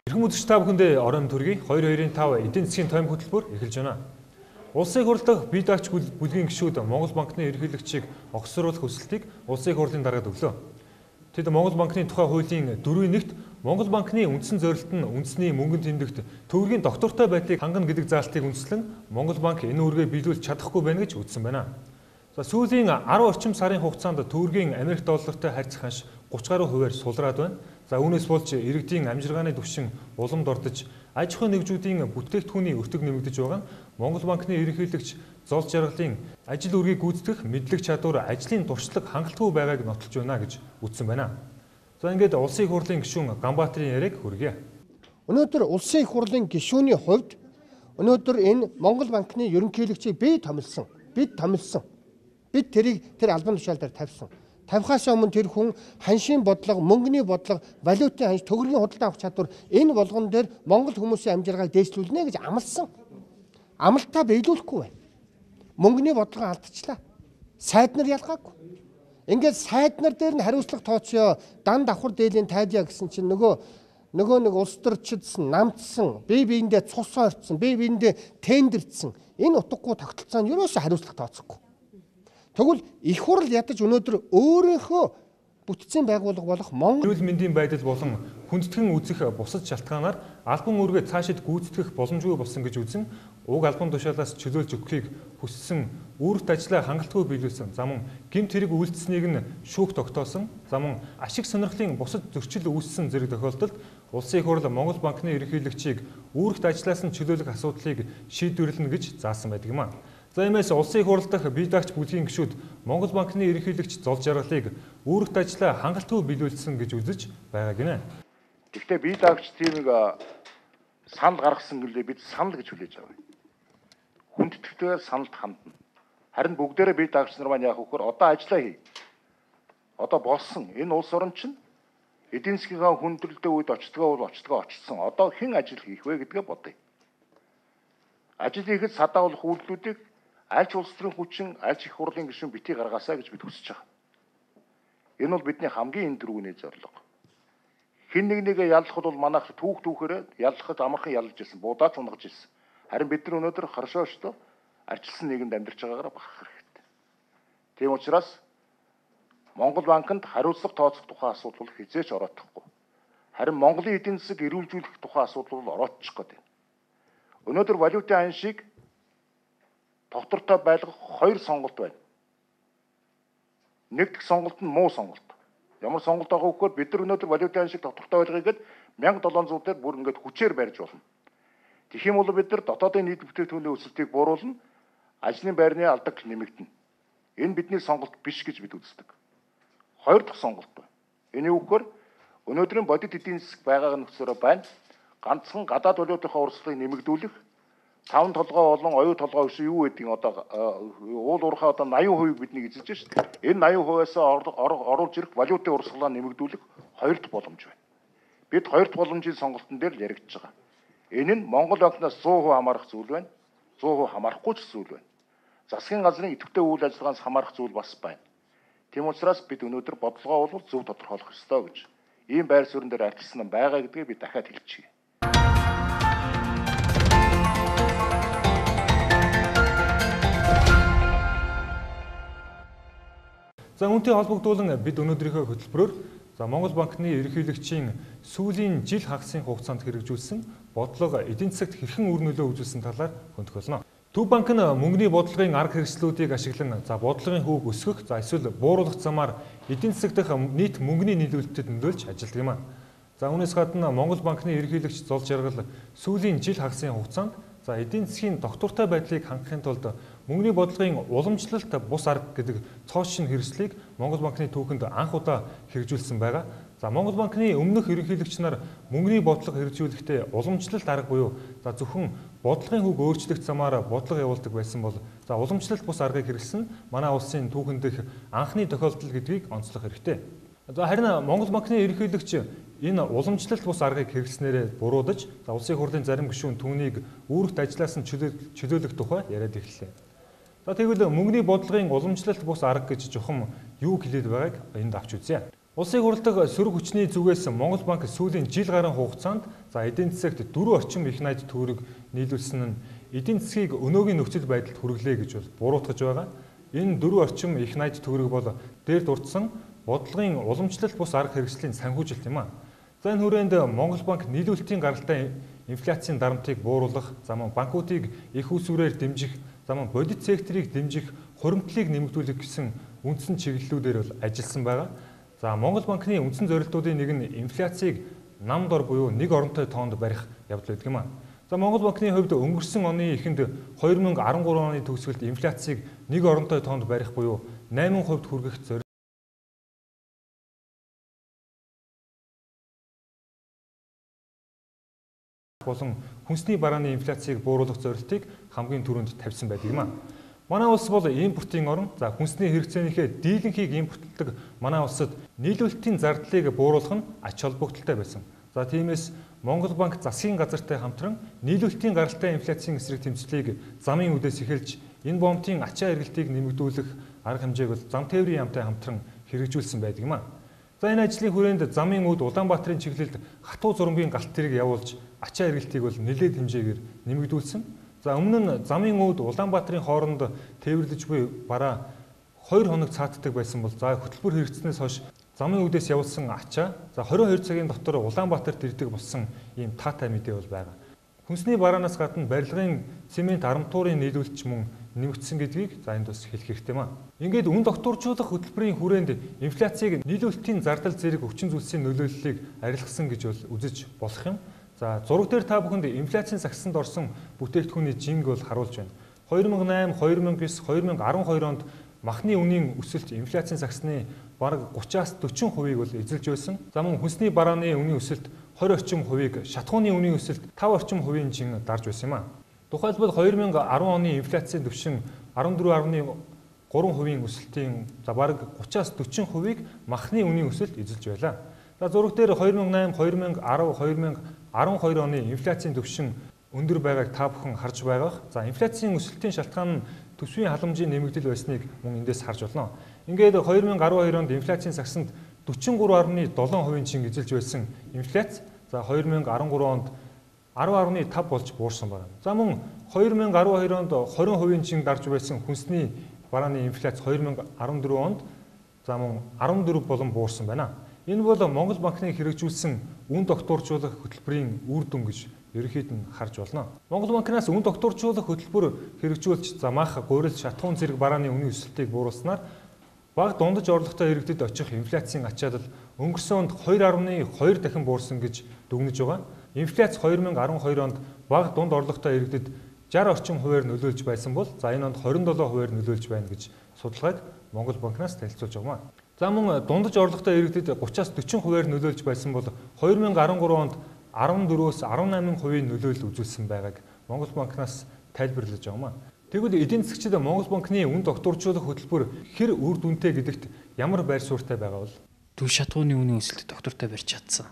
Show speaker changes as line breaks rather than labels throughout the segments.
Эрхэм үзэгч та бүхэндээ орон төргий 2225 эдийн засгийн тойм хөтөлбөр эхэлж байна. Улсын хурл дахь бие даагч бүлгийн гишүүд Монгол банкны ерөнхийлөгчийг огцруулах хүсэлтийг улсын хурлын дараад өглөө. Тэд Монгол банкны тухай хуулийн 4-1-т Монгол банкны үндсэн зорилт нь үндэсний мөнгөнд тэмдэгт төгрөгийн доктортой байдлыг хангана гэдэг заалтыг үндэслэн Монгол банк энэ үүргээ биелүүлж чадахгүй байна гэж үзсэн байна. Сүүлийн 10 орчим сарын хугацаанд төгрөгийн Америк доллартай харьцах ханш 30 гаруй хувиар сулраад байна. Үүнээс болж иргэдийн амжиргааны түвшин уламд ордож, аж ахуйн нэгжүүдийн бүтээгдэхүүний өртөг нэмэгдэж байгаа нь Монгол банкны ерөнхийлөгч Зол Жаргалын ажил үргийг гүйцэтгэх мэдлэг чадвар, ажлын туршлага хангалтгүй байгааг нотолж байна гэж үзсэн байна. Ингээд улсын их хурлын гишүүн Ганбаатарын яриаг хүргэе.
Өнөөдөр улсын их хурлын гишүүний хувьд өнөөдөр энэ Монгол банкны ерөнхийлөгчийг бид томилсон. Бид тэр албан тушаал дээр тавьсан. Тавихаас өмнө тэр хүн ханшийн бодлого, мөнгөний бодлого, валютын ханш, төгрөгийн худалдаа авах чадвар энэ болгон дээр Монгол хүмүүсийн амжиргааг дээшлүүлнэ гэж амласан. Амлалтаа биелүүлэхгүй байна. Мөнгөний бодлого алдчихлаа. Сайд нар ялгаагүй. Ингээд сайд нар дээр нь хариуцлага тооцъё, дан давхар дээлийн тайдяа гэсэн чинь нөгөө нэг улс төрчидсэн, намдсан, бие биендээ цус орцсон, бие биендээ тендердсэн. Энэ утгагүй тогтолцоонд ерөөсөө хариуцлага тооцохгүй. Тэгвэл их хурл ядаж өнөөдөр өөрийнхөө бүтцийн байгууллага болох Монгол
эрүүл мэндийн байдал болон хүндэтгэн үзэх бусад шалтгаанаар албан үүргээ цаашид гүйцэтгэх боломжгүй болсон гэж үзэн уг албан тушаалаас чөлөөлж өгөхийг хүссэн үүрэгт ажлаа хангалтгүй биелүүлсэн. Замун гэмт хэрэг үйлдэлснийг нь шүүх тогтоосон. Замун ашиг сонирхлын бусад зөрчил үүссэн зэрэг тохиолдолд улсын их хурл Монгол банкны ерөнхийлөгчийг үүрэгт ажлаас нь чөлөөлөх асуудлыг шийдвэрлэнэ гэж заасан байдаг юм аа. Иймээс улсын их хурл дахь бие даагч бүлгийн гишүүд Монгол банкны ерөнхийлөгч Зол Жаргалыг үүрэгт ажлаа хангалтгүй биелүүлсэн гэж үзэж байгаа гинэ.
Гэхдээ бие даагч тиймийг санал гаргасан гэлээ бид санал гэж хүлээж аваа. Хүндэтгэлтэй саналд хандна. Харин бүгдээрээ бие даагч нар маань яах вөхөр одоо ажиллаа хий. Одоо болсон энэ улс орн чинь эдийн засгийн хүндрэлтэй үед очтгоо очсон. Одоо хэн ажил хийх вэ гэдгээ бодъё. Ажил хийхэд садаавлах үйлдэлүүдийг альч улс төрийн хүчин, альч их хурлын гишүүн битгий гаргаасаа гэж бид хүсэж байгаа. Энэ бол бидний хамгийн энэ дөрвний зорилго. Хэн нэгээ яллахд бол манайх түүхээрээ яллахад амархан ялж ирсэн, будаач унгаж ирсэн. Харин бид нар өнөөдөр харшооштой арчилсан нийгэмд амьдарч байгаагаар бахах хэрэгтэй. Тийм учраас Монгол банкнд хариуцлага тооцох тухай асуудал хизээч ороодохгүй. Харин Монголын эдийн засаг эрүүлжүүлэх тухай асуудал бол ороодчих гээд байна. Өнөөдөр валютын ханшийг доктортой байлгах 2 сонголт байна. Нэг дэх сонголт нь муу сонголт. Ямар сонголт байгаа вөхөр бид нар өнөөдөр валютын ханшийг доктортой байлгахыг 1700 дээр бүр ингээд хүчээр барьж болно. Тэгэх юм бол бид нар дотоодын нийт бүтээгдэхүүний өсөлтийг бууруулна, ажлын байрны алдаг нэмэгдэнэ. Энэ бидний сонголт биш гэж бид үздэг. 2 дахь сонголт байна. Энэ үгээр өнөөдрийн бодит эдийн засаг байгааг нөхцөрөө байна. Ганцхан гадаад валютынхаа урсгалыг нэмэгдүүлэх 5 толгой болон оюу толгой биш юу гэдгийг одоо уул уурхаа одоо 80% бидний эзэлж шүү дээ. Энэ 80%-аас оруулж ирэх валютын урсгалаа нэмэгдүүлэх 2 дахь боломж байна. Бид 2 дахь боломжийн сонголтын дээр л яригдж байгаа. Энэ нь Монгол банкнаас 100% хамаарах зүйл байна. 100% хамаарахгүй ч зүйл байна. Засгийн газрын идэвхтэй үйл ажиллагаанаас хамаарах зүйл бас байна. Тийм учраас бид өнөөдөр бодлогоо бол зөв тодорхойлох ёстой гэж ийм байр суурин дээр альчилсан нь байгаа гэдгийг би дахиад хэлчихье.
Үүнтэй холбогдуулан бид өнөөдрийнхөө хөтөлбөрөөр Монгол банкны ерөнхийлөгчийн сүүлийн жил хагасын хугацаанд хэрэгжүүлсэн бодлого эдийн засагт хэрхэн үр нөлөө үзүүлсэн талаар хөндлөнө. Төв банк нь мөнгөний бодлогын арга хэрэгслүүдийг ашиглан бодлогын хөвөг өсгөх, эсвэл бууруулах замаар эдийн засаг дахь нийт мөнгөний нийлүүлэлтэд нөлөөлж ажилладаг юм аа. Үүнээс гадна Монгол банкны ерөнхийлөгч Зол Жаргал сүүлийн жил хагасын хугацаанд эдийн засгийн доктортой байдлыг хангахын тулд мөнгөний бодлогын уламжлалт бус арга гэдэг цоошин хэрэгслийг Монгол банкны түүхэнд анх удаа хэрэгжүүлсэн байгаа. Монгол банкны өмнөх ерөнхийлөгч нар мөнгөний бодлого хэрэгжүүлэхдээ уламжлалт арга буюу зөвхөн бодлогын хөв өөрчлөх замаар бодлого явуулдаг байсан бол уламжлалт бус аргыг хэрэглэсэн манай улсын түүхэнд дэх анхны тохиолдол гэдгийг онцлох хэрэгтэй. Харин Монгол банкны ерөнхийлөгч энэ уламжлалт бус аргыг хэрэглэснээрээ буруудаж улсын хурлын зарим гишүүн түүнийг үүрэгт ажлаас нь чөлөөлөх тухай яриад эхэллээ. Тэгвэл мөнгөний бодлогын уламжлалт бус арга гэж чухам юу хэлээд байгааг энд авч үзье. Улсын хурлаг сөрөг хүчний зүгээс Монгол банк сүүлийн жил гаруй хугацаанд эдийн засагт 4 орчим их найд төгрөг нийлүүлсэн нь эдийн засгийг өнөөгийн нөхцөл байдалд хүргэлээ гэж буруутгаж байгаа. Энэ 4 орчим их найд төгрөг бол дээр дурдсан бодлогын уламжлалт бус арга хэрэгслийн санхүүжилт юм а. За энэ хүрээнд Монгол банк нийлүүлэлтийн гаралтай инфляцийн дарамтыг бууруулах, банкуудыг их усүрээр дэмжих, бодит секторыг дэмжих, хуримтлалыг нэмэгдүүлэх гэсэн үндсэн чиглэлүүдээр бол ажилласан байгаа. За Монгол банкны үндсэн зорилтуудын нэг нь инфляцийг нам дор буюу нэг оронтой тоонд барих явдал байдаг юм а. За Монгол банкны хувьд өнгөрсөн оны эхэнд 2013 оны төгсгөлд инфляцийг нэг оронтой тоонд барих буюу 8% хүргэх зорилт болон хүнсний барааны инфляцийг бууруулах зорилтыг хамгийн түрүүнд тавьсан байдаг юм а. Манай улс бол импортын орн. За хүнсний хэрэгцээнийхээ дийлэнхийг импортлдог манай улсад нийлүүлэлтийн зардлыг бууруулах нь ач холбогдолтой байсан. За тиймээс Монгол банк засгийн газартай хамтран нийлүүлэлтийн гаралтай инфляцийн эсрэг тэмцлийг замын үдээс эхэлж энэ бомтын ачаа эргэлтийг нэмэгдүүлэх арга хэмжээг бол зам тээврийн яамтай хамтран хэрэгжүүлсэн байдаг юм а. За энэ ажлын хүрээнд замын үд Улаанбаатарын чиглэлд хатуу зурмгийн галт тэрэг явуулж ачаа эргэлтийг бол нэлээд хэмжээгээр нэмэгдүүлсэн. За өмнө нь замын үд Улаанбаатарын хооронд тээвэрлэж буй бараа 2 хоног цаатдаг байсан бол хөтөлбөр хэрэгжснээс хойш замын үдээс явуулсан ачаа 22 цагийн дотор Улаанбаатарт ирдэг болсон ийм таатай мэдээ бол байгаа. Хүнсний бараанаас гадна барилгын цемент арматурын нийлүүлэлт мөн нэмэгдсэн гэдгийг энд бас хэлэх хэрэгтэй юм а. Ингээд үн докторжуулах хөтөлбөрийн хүрээнд инфляцийг нийлүүлэлтийн зардал зэрэг өвчин зүйлсийн нөлөөллийг арилгасан гэж бол үзэж болох юм. За зураг дээр та бүхэнд инфляцийн сагсанд орсон бүтээгдэхүүний жинг бол харуулж байна. 2008, 2009, 2012 онд махны үнийн өсөлт инфляцийн сагсны бараг 30-аас 40%-ийг бол эзэлж байсан. За мөн хүнсний барааны үнийн өсөлт 20 орчим хувийг, шатхууны үнийн өсөлт 5 орчим хувийн чин дарж байсан юм а. Тухайлбал 2010 оны инфляцийн түвшин 14.3% өсөлтийн бараг 30-аас 40%-ийг махны үнийн өсөлт эзэлж байлаа. За зураг дээр 2008, 2010, 2012 оны инфляцийн түвшин өндөр байгааг та бүхэн харж байгаах. За инфляцийн өсөлтийн шалтгаан нь төсвийн халамжийн нэмэгдэл байсныг мөн эндээс харж болно. Ингээд 2012 онд инфляцийн сагсанд 43.7% чин эзэлж байсан инфляц 2013 онд 10.5 болж буурсан байна. За мөн 2012 онд 20% чин дарж байсан хүнсний барааны инфляц 2014 онд мөн 14 болон буурсан байна. Энэ бол Монгол банкны хэрэгжүүлсэн үн докторжуулах хөтөлбөрийн үр дүн гэж ерөнхийд нь харж болно. Монгол банкнаас үн докторжуулах хөтөлбөр хэрэгжүүлж мах, гурил, шатхуун зэрэг барааны үнийн өсөлтийг бууруулснаар бага дундаж орлоготой иргэдэд очих инфляцийн ачаалал өнгөрсөн онд 2.2 дахин буурсан гэж дүгнэж байгаа. Инфляц 2012 онд бага дунд орлоготой иргэдэд 60 орчим хувиар нөлөөлж байсан бол энэ онд 27 хувиар нөлөөлж байна гэж судалгааг Монгол банкнаас танилцуулж байгаа юм. За мөн дундаж орлоготой иргэдэд 30-аас 40%-аар нөлөөлж байсан бол 2013 онд 14-өөс 18% нөлөөлөл үзүүлсэн байгааг Монгол банкнаас тайлбарлаж байгаа юм. Тэгвэл эдийн засгчид Монгол банкны үн докторжуулах хөтөлбөр хэр үр дүнтэй гэдэгт ямар байр суурьтай байгаа бол
төв шатууны үнийн өсөлтөд доктортой барьж чадсан.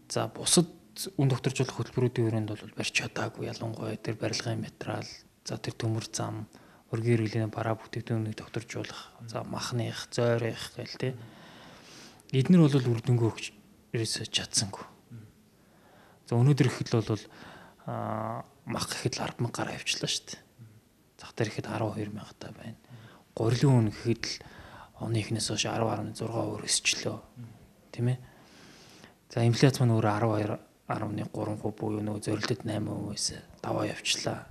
За бусад үн докторжуулах хөтөлбөрүүдийн хүрээнд бол барьж чадаагүй, ялангуяа тэр барилгын материал, тэр төмөр зам, өргөн хэрэглээний бараа бүтээгдэхүүнийг докторжуулах, махных, зойрих гэл тэ. Эднэр бол үр дүнгүй өрөөсө чадсангүй. За өнөөдөр ихэд бол мах гэхэд 10,000 гараа явчлаа шүү дээ. Зах дээр ихэд 12,000 та байна. Гурилын үн гэхэд л оны эхнээс хойш 10.6% өсчлөө. Тийм ээ. За инфляц маань өөр 12.3% буюу нөгөө зорилтод 8%-ээс даваа явчлаа.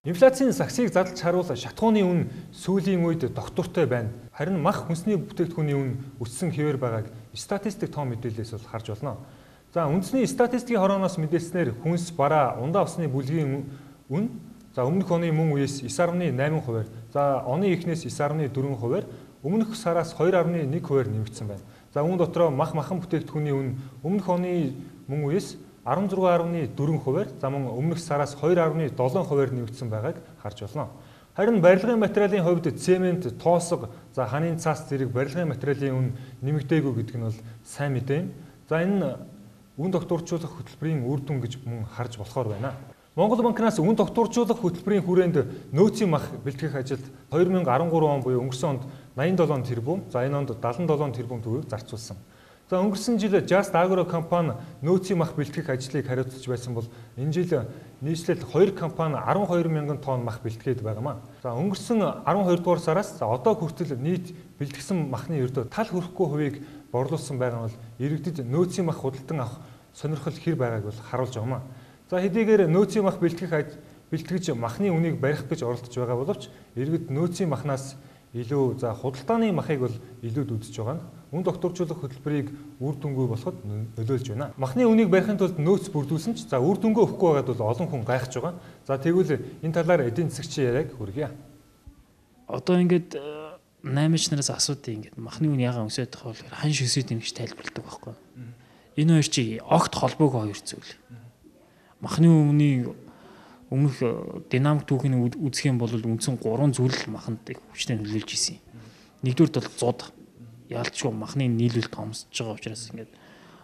Инфляцийн сагсыг задлж харуул шатхууны үн сүүлийн үед доктортой байна. Харин мах хүнсний бүтээгдэхүүний үн өссөн хэвээр байгааг статистик том мэдээлэлээс бол харж болно. За үндэсний статистикийн хорооноос мэдээлснээр хүнс, бараа, ундаа усны бүлгийн үн өмнөх оны мөн үеэс 9.8%-аар, оны эхнээс 9.4%-аар, өмнөх сараас 2.1%-аар нэмэгдсэн байна. За үүн дотроо махан бүтээгдэхүүний үн өмнөх оны мөн үеэс 16.4%-аар, мөн өмнөх сараас 2.7%-аар нэмэгдсэн байгааг харж болно. Харин барилгын материалын хувьд цемент, тоосго, ханийн цаас зэрэг барилгын материалын үн нэмэгдээгүй гэдэг нь бол сайн мэдээ. За энэ үн докторжуулах хөтөлбөрийн үр дүн гэж мөн харж болохоор байна. Монгол банкнаас үн тогтворжуулах хөтөлбөрийн хүрээнд нөөцийн мах бэлтгэх ажилд 2013 он буюу өнгөрсөн онд 87 тэрбум, за энэ онд 77 тэрбум төгрөг зарцуулсан. За өнгөрсөн жил Just Agro компани нөөцийн мах бэлтгэх ажлыг хариуцж байсан бол энэ жил нийслэл 2 компани 12 мянган тонн мах бэлтгээд байгаамаа. За өнгөрсөн 12 дугаар сараас одоо хүртэл нийт бэлтгэсэн махны ердөө тал хүрэхгүй хувийг борлуулсан байгаа нь бол иргэдэд нөөцийн мах худалдан авах сонирхол хэр байгааг бол харуулж байгаамаа. За хэдийгээр нөөцийн мах бэлтгэж махны үнийг барих гэж оролдож байгаа боловч иргэд нөөцийн махнаас илүү худалдааны махыг бол илүүд үзэж байгаа нь үн докторжуулах хөтөлбөрийг үр дүнгүй болоход нөлөөлж байна. Махны үнийг барихын тулд нөөц бүрдүүлсэн ч үр дүнгээ өгөхгүй байгаад бол олон хүн гайхаж байгаа. За тэгвэл энэ талаар эдийн засагчийн яриаг хүргье.
Одоо ингээд 8-ч нараас асуудیں۔ Ингээд махны үн ягаан өсөж байгаа бол хань шөсөд юм гэж тайлбарладаг байхгүй. Энэ хоёр чи огт холбоогүй хоёр зүйл. Махны өмнө өмнөх динамик түүхийг үзэх юм бол үндсэн 3 зүйл маханд хүчтэй нөлөөлж исэн. Нэгдүгürt бол зуд. Яалтчгүй махны нийлүүлэлт томсож байгаа учраас ингээд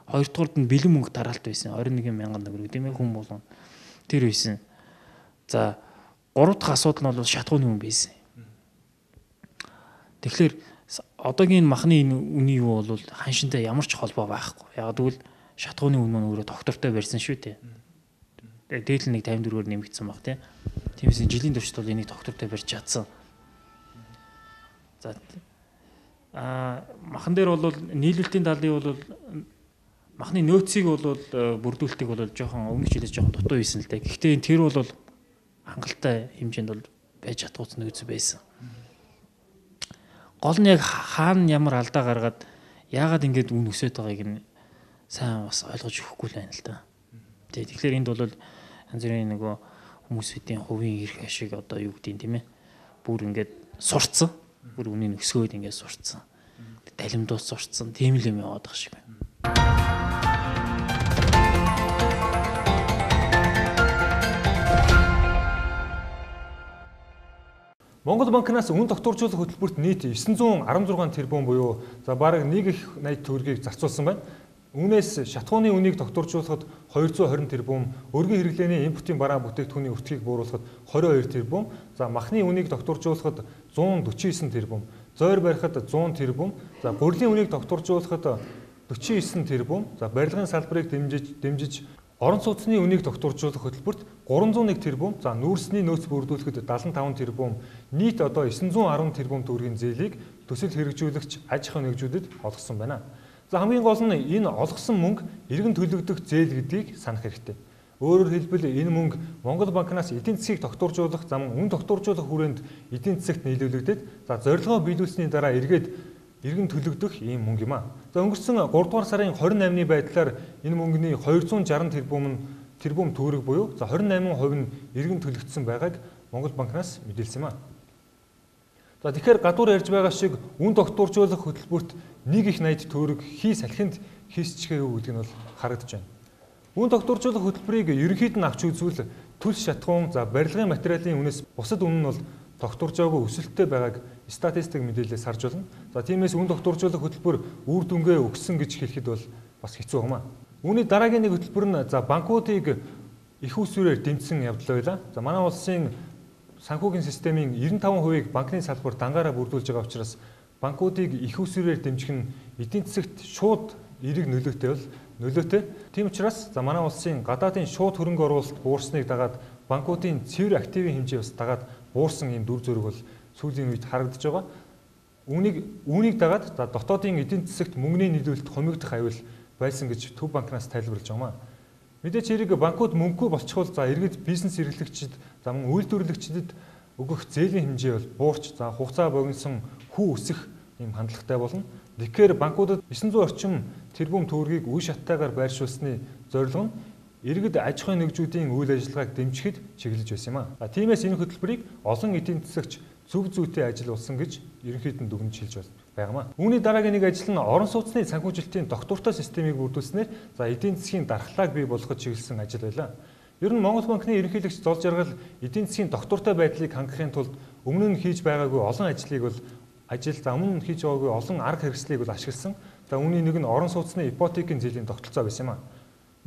хоёрдугаард нь бэлэн мөнгө тараалт байсан. 21 мянган төгрөг тийм ээ хүн болгон тэр байсан. За гурав дахь асуудал нь бол шатхууны үн байсан. Тэгэхээр одоогийн махны үний юу бол ханшинтай ямар ч холбоо байхгүй. Яг тэгвэл шатхууны үн маань өөрөө доктортой барьсан шүү дээ. Дээдл нэг 54-оор нэмэгдсэн баг тийм. Тиймээс жилийн туршид бол энийг доктортой барьж чадсан. За махан дээр бол нийлүүлэлтийн талын бол махны нөөцийг бол бүрдүүлэлтийг бол жоохон өмнөх жилээс жоохон дутуу байсан л дээ. Гэхдээ тэр бол хангалттай хэмжээнд бол байж чадгууц нөөц байсан. Гол нь яг хаана ямар алдаа гаргаад яагаад ингэж үн өсөд байгааг нь сайн бас ойлгож өгөхгүй л байна л да. Тэгэхээр энд бол янз бүрийн нөгөө хүмүүсийн хувийн эрх ашиг одоо юу гэдэг юм тийм ээ. Бүр ингээд сурцсан. Бүр үнийг өсгөөд ингээд сурцсан. Далимдуус сурцсан. Тийм л юм яваад байгаа шиг байна.
Монгол банкнаас үн докторжуулах хөтөлбөрт нийт 916 тэрбум буюу бараг 1.80 төгрөгийг зарцуулсан байна. Үүнээс шатхууны үнийг докторжуулахад 220 тэрбум, өргөн хэрэглээний импортын бараа бүтээгдэхүүний өртгийг бууруулахад 22 тэрбум, махны үнийг докторжуулахад 149 тэрбум, зойр барихад 100 тэрбум, гурилын үнийг докторжуулахад 49 тэрбум, барилгын салбарыг дэмжиж орон сууцны үнийг докторжуулах хөтөлбөрт 301 тэрбум, нүүрсний нөөц бүрдүүлэхэд 75 тэрбум, нийт одоо 910 тэрбум төгрөгийн зээлийг төсөл хэрэгжүүлэгч аж ахуйн нэгжүүдэд олгосон байна. Хамгийн гол нь энэ олгосон мөнгө иргэн төлөгдөх зээл гэдгийг санах хэрэгтэй. Өөрөөр хэлбэл энэ мөнгө Монгол банкнаас эдийн засгийг докторжуулах зам үн докторжуулах хүрээнд эдийн засагт нийлүүлэгдээд зорилгоо биелүүлсэний дараа эргээд иргэн төлөгдөх ийм мөнгө юм а. Өнгөрсөн 3 дугаар сарын 28-ны байдлаар энэ мөнгөний 260 тэрбум төгрөг буюу 28% нь иргэн төлөгдсөн байгааг Монгол банкнаас мэдээлсэн юм а. Тэгэхээр гадуур ярьж байгаа шиг үн докторжуулах хөтөлбөрт 1.80 төгрөг хий салхинд хийсчихээгүй гэдэг нь бол харагдаж байна. Үн докторжуулах хөтөлбөрийг ерөнхийд нь авч үзвэл төлс шатхуун, барилгын материалын үнээс бусад үнэ нь бол докторжоогүй өсөлттэй байгааг статистик мэдээлэлээс харж байна. Тиймээс үн докторжуулах хөтөлбөр үр дүнгээ өгсөн гэж хэлэхэд бол бас хэцүү юм а. Үүний дараагийн нэг хөтөлбөр нь банкуудыг их усүрээр дэмжсэн явдал байлаа. Манай улсын санхүүгийн системийн 95%-ийг банкны салбар дангаараа бүрдүүлж байгаа учраас банкуудыг их усүрээр дэмжих нь эдийн засагт шууд эерэг нөлөөтэй. Тийм учраас манай улсын гадаадын шууд хөрөнгө оруулалт буурсныг дагаад банкуудын цэвэр активын хэмжээ бас дагаад буурсан ийм дүр зураг бол сүүлийн үед харагдаж байгаа. Үүнийг дагаад дотоодын эдийн засагт мөнгөний нийлүүлэлт хумигдах аюул байсан гэж Төв банкнаас тайлбарлаж байгаа юм. Мэдээж хэрэг банкуд мөнгөгүй болчихвол иргэд бизнес эрхлэгчид, мөн үйлдвэрлэгчдэд өгөх зээлийн хэмжээ бол буурч, хугацаа богиносон хүү өсөх ийм хандлагатай болно. Тэгэхээр банкудад 900 орчим тэрбум төгрөгийг үе шаттайгаар байршуулсны зорилго нь иргэд аж ахуйн нэгжүүдийн үйл ажиллагааг дэмжихэд чиглэж байсан юм а. Тиймээс энэ хөтөлбөрийг олон эдийн засагч зөв зүйтэй ажиллуулсан гэж ерөнхийд нь дүгнэж хэлж байна. Үүний дараагийн нэг ажил нь орон сууцны санхүүжилтийн доктортой системийг бүрдүүлснээр эдийн засгийн дархлааг бий болгоход чиглэсэн ажил байлаа. Ер нь Монгол банкны ерөнхийлөгч Зол Жаргал эдийн засгийн доктортой байдлыг хангахын тулд өмнө нь хийж байгаагүй олон ажлыг бол өмнө нь хийж байгаагүй олон арга хэрэгслийг бол ашигласан. Үүний нэг нь орон сууцны ипотекийн зээлийн тогтолцоо байсан юм а.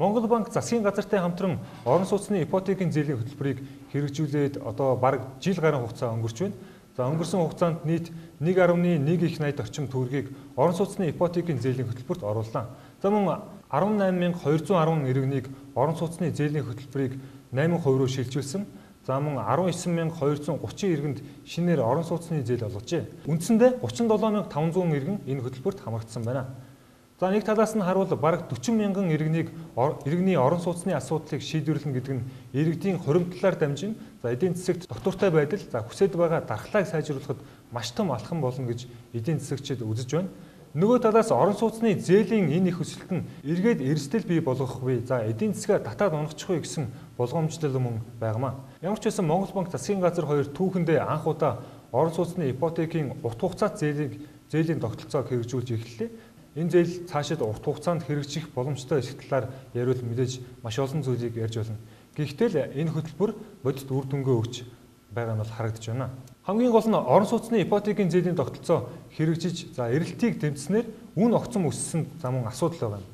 Монгол банк засгийн газартай хамтран орон сууцны ипотекийн зээлийн хөтөлбөрийг хэрэгжүүлээд одоо бараг жил гаруй хугацаа өнгөрч байна. За өнгөрсөн хугацаанд нийт 1.1 их 80 орчим төгрөгийг орон сууцны ипотекийн зээлийн хөтөлбөрт орууллаа. За мөн 18,210 иргэнийг орон сууцны зээлийн хөтөлбөрийг 8% руу шилжүүлсэн. За мөн 19,230 иргэнд шинээр орон сууцны зээл олгожээ. Үндсэндээ 37,500 иргэн энэ хөтөлбөрт хамрагдсан байна. За нэг талаас нь харуул бараг 40 мянган иргэний орон сууцны асуудлыг шийдвэрлэнэ гэдэг нь иргэдийн хуримтлалаар дамжин эдийн засагт доктортой байдал хүсэж байгаа дархлааг сайжруулахад маш том алхам болно гэж эдийн засагчид үзэж байна. Нөгөө талаас орон сууцны зээлийн энэ их өсөлт нь эргээд эрсдэл бий болгох буй эдийн засгаа татаад унахчихгүй гэсэн болгоомжлол мөн байнамаа. Ямар ч байсан Монгол банк засгийн газар 2 түүхэндээ анх удаа орон сууцны ипотекийн урт хугацаат зээлийн тогтолцоог хэрэгжүүлж эхэллээ. Энэ зээл цаашид урт хугацаанд хэрэгжих боломжтой эсэх талаар яриул мэдээж маш олон зүйлийг ярьж болно. Гэхдээ энэ хөтөлбөр бодит үр дүнгээ өгч байгаа нь бол харагдаж байна. Хамгийн гол нь орон сууцны ипотекийн зээлийн тогтолцоо хэрэгжиж эрэлтийг дэмжснээр үн огцом өссөн мөн асуудал байна.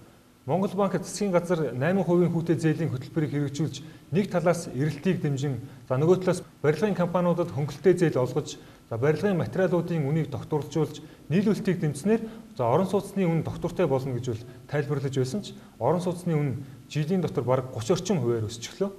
Монгол банк засгийн газар 8% хүүтэй зээлийн хөтөлбөрийг хэрэгжүүлж нэг талаас эрэлтийг дэмжин нөгөө талаас барилгын компаниудад хөнгөлөлтэй зээл олгож барилгын материалуудын үнийг докторжуулж нийлүүлэлтийг дэмжснээр орон сууцны үн доктортой болно гэж бол тайлбарлаж байсан ч орон сууцны үн жилийн дотор бараг 30 орчим хувиар өсчихлөө.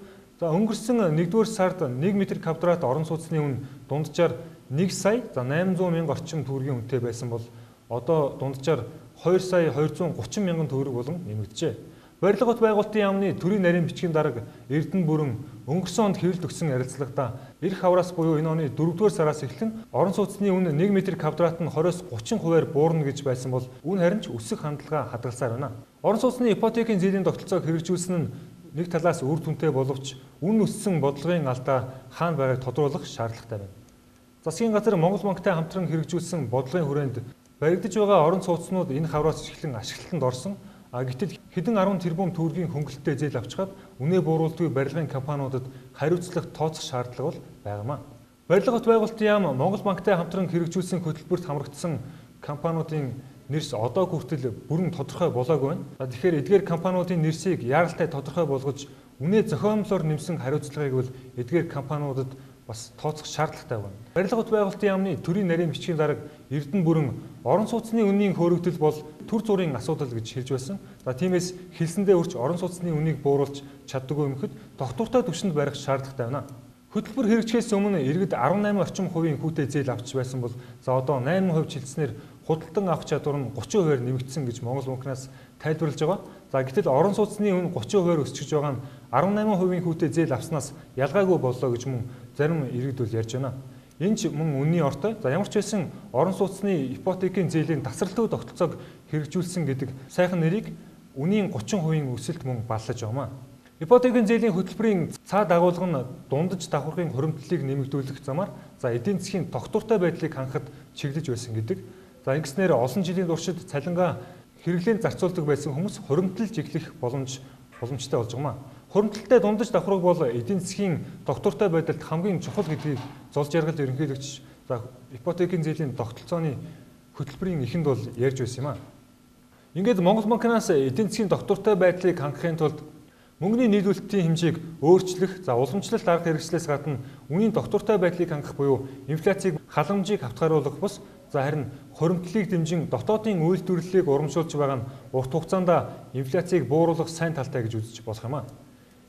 Өнгөрсөн 1-р сард 1 м2 орон сууцны үн дунджаар 1 сая 800 мянга орчим төгрөгийн үнэтэй байсан бол одоо дунджаар 2 сая 230 мянган төгрөг болон нэмэгджээ. Барилга бот байгуулалтын яамны төрийн нарийн бичгийн дарга Эрдэнэ бүрэн өнгөрсөн онд хэвлэлд өгсөн ярилцлагада эрх авраас буюу энэ оны 4-р сараас эхлэн орон сууцны үн 1 м2 нь 20-30 хувиар буурна гэж байсан бол үн харин ч өсөх хандлага хадгалсаар байна. Орон сууцны ипотекийн зээлийн тогтолцоог хэрэгжүүлсэн нь нэг талаас үр дүнтэй боловч үн өссөн бодлогын алдаа хаана байгааг тодруулах шаардлагатай байна. Засгийн газар Монгол банктай хамтран хэрэгжүүлсэн бодлогын хүрээнд баригдаж байгаа орон сууцнууд энэ хавраас эхлэн ашиглалтанд орсон. Гэтэл хэдэн 10 тэрбум төгрөгийн хөнгөлөлттэй зээл авчгаад үнэ бууруулдаггүй барилгын компаниудад хариуцлага тооцох шаардлага бол байнамаа. Барилга бот байгуулалтын яам Монгол банктай хамтран хэрэгжүүлсэн хөтөлбөрт хамрагдсан компаниудын нэрс одоо хүртэл бүрэн тодорхой болоогүй байна. Тэгэхээр эдгээр компаниудын нэрсийг яаралтай тодорхой болгож үнэ зохиомлоор нэмсэн хариуцлагыг бол эдгээр компаниудад бас тооцох шаардлагатай байна. Барилга бот байгуулалтын яамны төрийн нарийн бичгийн дарга Эрдэнэ бүрэн орон сууцны үнийн хөөрөгдөл бол төр зургийн асуудал гэж хэлж байсан. Тиймээс хэлсэндээ үрч орон сууцны үнийг бууруулж чаддаггүй юмхэд доктортой түвшинд барих шаардлагатай байна. Хөтөлбөр хэрэгжихээс өмнө иргэд 18 орчим хувийн хүүтэй зээл авч байсан бол одоо 8% чилснээр худалдан авах чадвар нь 30%-аар нэмэгдсэн гэж Монгол банкнаас тайлбарлаж байгаа. Гэтэл орон сууцны үн 30%-аар өсөж байгаа нь 18% хүүтэй зээл авснаас ялгаагүй боллоо гэж мөн зарим иргэд бол ярьж байна. Энэ ч мөн үнний ортой. Ямар ч байсан орон сууцны ипотекийн зээлийн тасралтгүй тогтолцоог хэрэгжүүлсэн гэдэг сайхан нэрийг үнийн 30% өсөлт мөн баллаж байгаа. Ипотекийн зээлийн хөтөлбөрийн цаад агуулга нь дундаж давхаргын хуримтлалыг нэмэгдүүлэх замаар эдийн засгийн доктортой байдлыг хангахад чиглэж байсан гэдэг. Ингэснээр олон жилийн туршид цалингаа хэрэглээнд зарцуулдаг байсан хүмүүс хуримтлалж эхлэх боломжтой болж байгаа. Хуримтлалтай дундаж давхарга бол эдийн засгийн доктортой байдалд хамгийн чухал гэдгийг золж яргал ерөнхийлөгч ипотекийн зээлийн тогтолцооны хөтөлбөрийн эхэнд бол ярьж байсан юм а. Ингээд Монгол банкнаас эдийн засгийн доктортой байдлыг хангахын тулд мөнгөний нийлүүлэлтийн хэмжээг өөрчлөх, уламжлалт арга хэрэгслээс гадна үнийн доктортой байдлыг хангах буюу инфляцийг халамжийг хавтгааруулах бус харин хуримтлалыг дэмжин дотоодын үйлдвэрлэлийг урамшуулж байгаа нь урт хугацаанд инфляцийг бууруулах сайн талтай гэж үзэж болох юм а.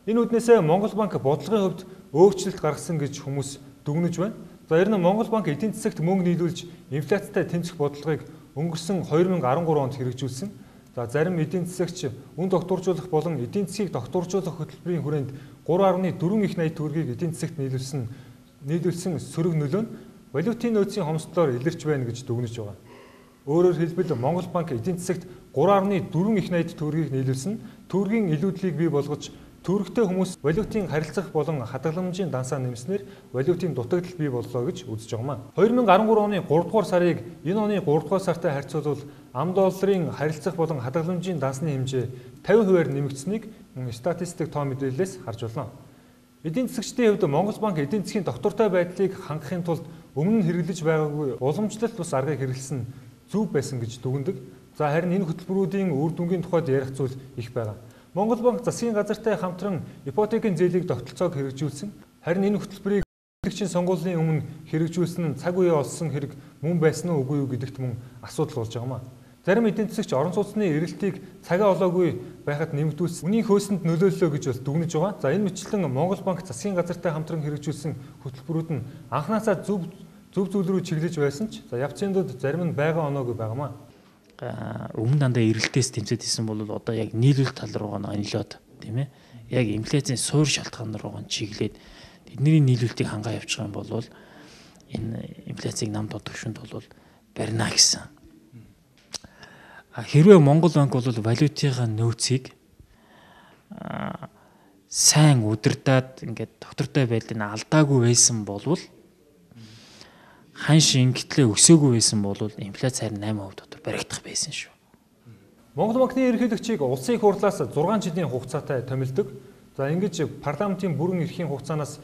Энэ үднээсээ Монгол банк бодлогын хувьд өөрчлөлт гаргасан гэж хүмүүс дүгнэж байна. Ер нь Монгол банк эдийн засагт мөнгө нийлүүлж инфляцтай тэмцэх бодлогыг өнгөрсөн 2013 онд хэрэгжүүлсэн. Зарим эдийн засагч үн докторжуулах болон эдийн засгийг докторжуулах хөтөлбөрийн хүрээнд 3.4 их 80 төгрөгийг эдийн засагт нийлүүлсэн сөрөг нөлөө нь валютын нөөцийн хомсдлоор илэрч байна гэж дүгнэж байгаа. Өөрөөр хэлбэл Монгол банк эдийн засагт 3.4 их 80 төгрөгийг нийлүүлсэн төгрөгийн илүүдлийг бий болгож төгрөгтэй хүмүүс валютын харилцах болон хадгаламжийн дансаа нэмснээр валютын дутагдал бий боллоо гэж үзэж байгаа. 2013 оны 3 дугаар сарыг энэ оны 3 дугаар сартай харьцуулбал ам долларын харилцах болон хадгаламжийн дансны хэмжээ 50%-аар нэмэгдсэнийг статистик тоо мэдээлэлээс харж байна. Эдийн засагчдын хувьд Монгол банк эдийн засгийн доктортой байдлыг хангахын тулд өмнө нь хэрэглэж байгаагүй уламжлалт бус аргыг хэрэглэсэн зөв байсан гэж дүгнэдэг. Харин энэ хөтөлбөрүүдийн үр дүнгийн тухайд ярих зүйл их байгаа. Монгол банк засгийн газартай хамтран ипотекийн зээлийг тогтолцоог хэрэгжүүлсэн. Харин энэ хөтөлбөрийг Эцэгчийн сонгуулийн өмнө хэрэгжүүлсэн нь цаг үеэ олсон хэрэг мөн байсан уу үгүй юу гэдэгт мөн асуудал болж байгаамаа. Зарим эдийн засагч орон сууцны эрэлтийг цагаа олоогүй байхад нэмэгдүүлсэн үнийн хөөсөнд нөлөөллөө гэж бас дүгнэж байгаа. За энэ мэтчлэн Монгол банк засгийн газартай хамтран хэрэгжүүлсэн хөтөлбөрүүд нь анхнаасаа зөв зүйл рүү чиглэж байсан ч явцындууд зарим нь байгаа оноогүй байгаамаа.
Өмнө дандаа эрэлтээс тэмцээд исэн бол одоо яг нийлүүлэлт тал руугаа нөлөөд тийм ээ. Яг инфляцийн суур шалтгаан руугаа чиглээд эдний нийлүүлэлтийг хангаа явуучих юм бол энэ инфляцийг намд төвшөнд бол барина гэсэн. Хэрвээ Монгол банк бол валютын нөөцийг сайн удирдаад ингээд доктортой байдлыг алдаагүй байсан болвол хань шингэтлээ өсөөгүй байсан бол инфляц харин 8% дотор баригдах байсан шүү.
Монгол банкны ерөнхийлөгчийг улсын их хурлаас 6 жилийн хугацаатай томилдог. За ингэж парламентын бүрэн эрхийн хугацаанаас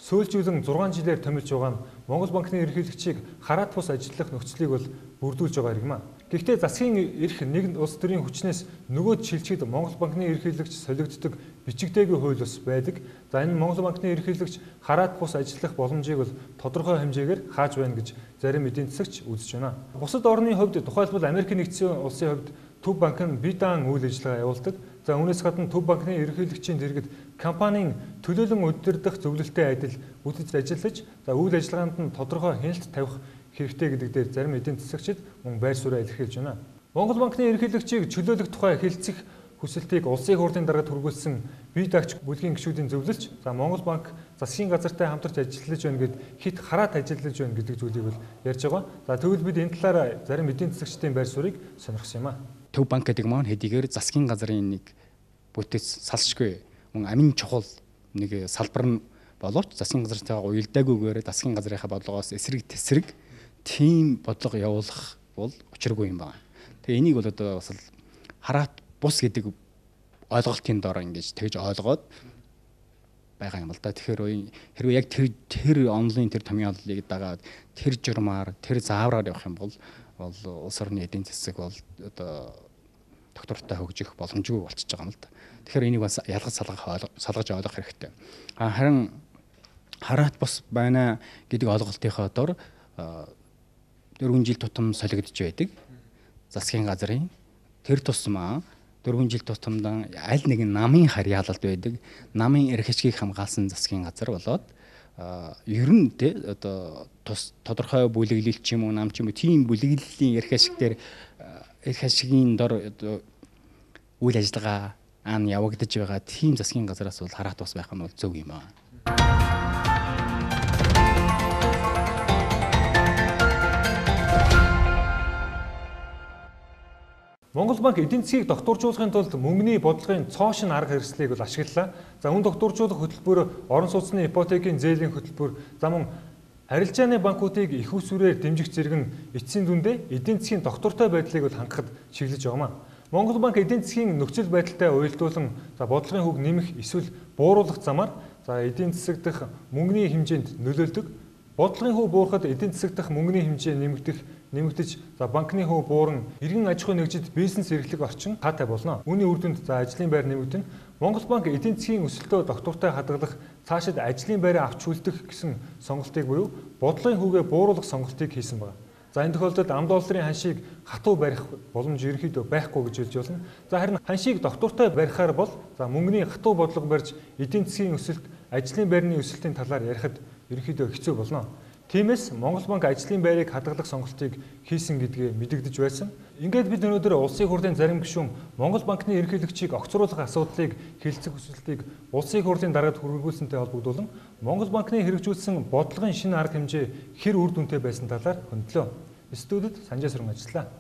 сөөлжүүлэн 6 жилээр томилж байгаа нь Монгол банкны ерөнхийлөгчийг хараат бус ажиллах нөхцөлийг бол бүрдүүлж байгаа юм аа. Гэхдээ засгийн эрх нэг улс төрийн хүчнээс нөгөө шилжигд Монгол банкны ерөнхийлөгч солигддог бичигдээгүй хууль бас байдаг. За энэ Монгол банкны ерөнхийлөгч хараат бус ажиллах боломжийг бол тодорхой хэмжээгээр хааж байна гэж зарим эдийн засагч үзэж байна. Бусад орны хувьд тухайлбал Америк нэгдсэн улсын хувьд Төв банк нь бие даан үйл ажиллагаа явуулдаг. За үүнээс гадна Төв банкны ерөнхийлөгчийн дэргэд компанийн төлөөлөн удирдах зөвлөлтөд адил үтэж ажиллаж, за үйл ажиллагаанд нь тодорхой хяналт тавих хэрэгтэй гэдэг дээр зарим эдийн засагчид мөн байр сууриа илэрхийлж байна. Монгол банкны ерөнхийлөгчийг чөлөөлөх тухай хэлцэх хүсэлтийг улсын хурлын дарга хүргүүлсэн бие даагч бүлгийн гишүүдийн зөвлөлч, за Монгол банк засгийн газартай хамтарч ажиллаж байна гэд хит хараат ажиллаж байна гэдэг зүйлийг бол ярьж байгаа. За тэгвэл бид энэ талаар зарим эдийн засагчдын байр суурийг сонирхсан юм аа.
Төв банк гэдэг маань хэдийгээр засгийн газрын нэг бүтээц салшгүй мөн амин чухал нэг салбар нь боловч засгийн газартайгаа уялдаагүйгээр засгийн газрынхаа бодлогоос эсрэг тесрэг тийм бодлого явуулах бол учиргүй юм байна. Тэгээ энийг бол одоо бас хараат бус гэдэг ойлголтын доор ингэж тэгж ойлгоод байгаа юм л да. Тэгэхээр хэрвээ яг тэр онлайн тэр томьёолыг дагаад тэр журмаар тэр заавраар явах юм бол улс орны эдийн засаг бол одоо доктортой хөгжих боломжгүй болчихж байгаа юм л да. Тэгэхээр энийг бас ялгаж салгаж ойлгох хэрэгтэй. Харин хараат бус байна гэдэг ойлголтынхоо дор 4 жил тутам солигдож байдаг. Засгийн газрын тэр тусмаа 4 жил тутамдаа аль нэгэн намын харьяалалд байдаг. Намын эрх ашгийг хамгаалсан засгийн газар болоод ер нь тэ одоо тодорхой бүлэглэл ч юм уу нам ч юм уу тийм бүлэглэлийн эрх ашиг дээр эрх ашигын дор үйл ажиллагаа явагдаж байгаа тийм засгийн газараас бол хараат бас байх нь бол зөв юм аа.
Монгол банк эдийн засгийг докторжуулахын тулд мөнгөний бодлогын цоошин арга хэрэгслийг бол ашиглалаа. За үн докторжуулах хөтөлбөр, орон сууцны ипотекийн зээлийн хөтөлбөр, за мөн арилжааны банкуудыг их усүрээр дэмжих зэрэг нь эцсийн дүндээ эдийн засгийн доктортой байдлыг бол хангахад чиглэж байгаамаа. Монгол банк эдийн засгийн нөхцөл байдалтай уялдуулан за бодлогын хөг нэмэх эсвэл бууруулах замаар за эдийн засаг дахь мөнгөний хэмжээнд нөлөөлдөг. Бодлогын хөв буурахад эдийн засаг дахь мөнгөний хэмжээ нэмэгдэж за банкны хөв бууран иргэн аж ахуйн нэгжид бизнес эрхлэх орчин хаатай болно. Үүний үр дүнд за ажлын байр нэмэгдэнэ. Монгол банк эдийн засгийн өсөлтөө доктортой хадгалах, цаашид ажлын байраа авч үлдэх гэсэн сонголтыг буюу бодлогын хөвгээ бууруулах сонголтыг хийсэн байна. За энэ тохиолдолд ам долларын ханшийг хатуу барих боломж ерөнхийдөө байхгүй гэж хэлж болно. За харин ханшийг доктортой барихаар бол за мөнгөний хатуу бодлого барьж эдийн засгийн өсөлт, ажлын байрны өсөлтийн талаар ярихад ерөнхийдөө хэцүү болно. Тиймээс Монгол банк ажлын байрыг хадгалах сонголтыг хийсэн гэдгээ мэдэгдэж байсан. Ингээд бид өнөөдөр улсын хурлын зарим гишүүн Монгол банкны ерөнхийлөгчийг огцруулах асуудлыг хэлцэх хүсэлтийг улсын хурлын даргад хүргүүлсэнтэй холбогдуулан Монгол банкны хэрэгжүүлсэн бодлогын шинэ арга хэмжээ хэр үр дүнтэй байсан талаар хөндлөө. Студид Санжаа Сүрэн ажиллаа.